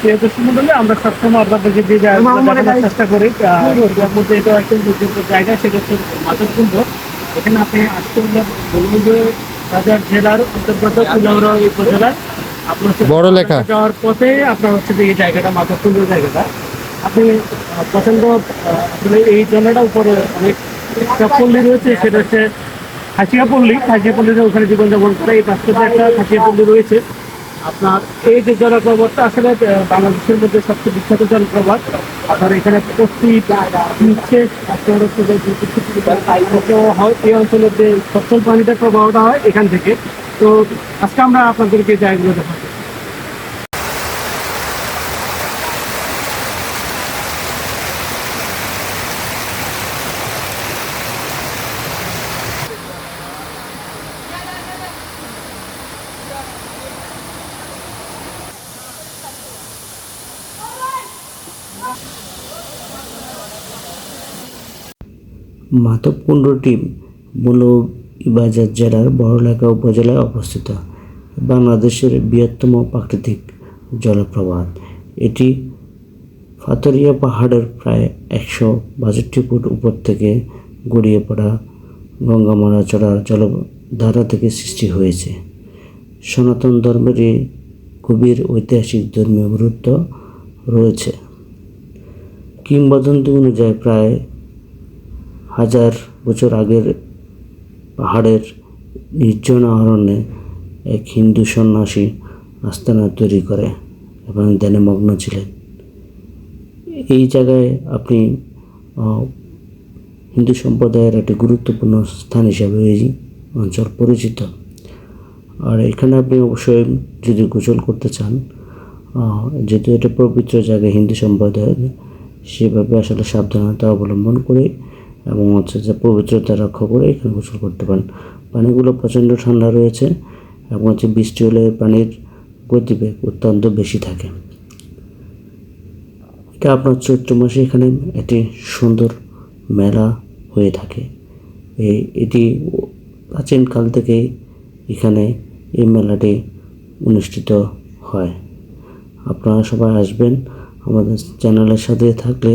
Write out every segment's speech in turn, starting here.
প্রিয় দর্শক মণ্ডলী, আমরা সবসময় আপনাদেরকে যে দেখানোর চেষ্টা করি এটার মধ্যে এটা একটা উল্লেখযোগ্য জায়গা, সেটা হচ্ছে মাধবকুণ্ড। এখানে আপনি আসতে হলে বাজার জেলার অন্তর্গত কুলাউড়া উপজেলার আপনার হচ্ছে বড় লেখা যাওয়ার পথে আপনার হচ্ছে যে এই জায়গাটা মাধবকুণ্ড জায়গাটা আপনি প্রচন্ড আসলে এই জলাটা উপরে অনেক একটা পল্লী রয়েছে, সেটা হচ্ছে খাসিয়াপল্লীর ওখানে জীবনযাপন করে। এই পাশে একটা খাসিয়াপল্লী রয়েছে। আপনার এই যে জলপ্রপাতটা আসলে বাংলাদেশের মধ্যে সবচেয়ে বিখ্যাত জলপ্রপাত। আপনার এখানে প্রতি নিচ্ছে আপনার হচ্ছে যে হয় এই অঞ্চলের যে সচ্ছল পানিটার প্রবাহটা হয় এখান থেকে। তো আজকে আমরা আপনাদেরকে জায়গাগুলো দেখাবো। মাধবকুণ্ডটি মৌলভীবাজার জেলার বড়লেখা উপজেলায় অবস্থিত বাংলাদেশের বৃহত্তম প্রাকৃতিক জলপ্রপাত। এটি ফাতরিয়া পাহাড়ের প্রায় 162 ফুট উপর থেকে গড়িয়ে পড়া গঙ্গামালাচড়ার জলধারা থেকে সৃষ্টি হয়েছে। সনাতন ধর্মের এই গভীর ঐতিহাসিক ধর্মীয় গুরুত্ব রয়েছে। কিংবদন্তি অনুযায়ী প্রায় 1000 বছর আগের পাহাড়ের নির্জন অরণ্যে এক হিন্দু সন্ন্যাসী আস্তানা তৈরি করে এবং ধ্যানে মগ্ন ছিলেন। এই জায়গায় আপনি হিন্দু সম্প্রদায়ের একটি গুরুত্বপূর্ণ স্থান হিসাবে এই অঞ্চল পরিচিত। আর এখানে আপনি অবশ্যই যদি গোসল করতে চান, যেহেতু এটা পবিত্র জায়গা হিন্দু সম্প্রদায়ের, সেভাবে আসলে সাবধানতা অবলম্বন করে এবং হচ্ছে যে পবিত্রতা রক্ষা করে এখানে গোসল করতে পারেন। পানিগুলো প্রচণ্ড ঠান্ডা রয়েছে এবং হচ্ছে বৃষ্টি হলে পানির গতিবেগ অত্যন্ত বেশি থাকে। এটা আপনার চৈত্র মাসে এখানে একটি সুন্দর মেলা হয়ে থাকে। এটি প্রাচীনকাল থেকেই এখানে এই মেলাটি অনুষ্ঠিত হয়। আপনারা সবাই আসবেন। আমাদের চ্যানেলের সাথে থাকলে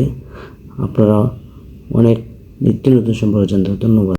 আপনারা অনেক নিত্য নতুন সম্পর্কে জানতে। ধন্যবাদ।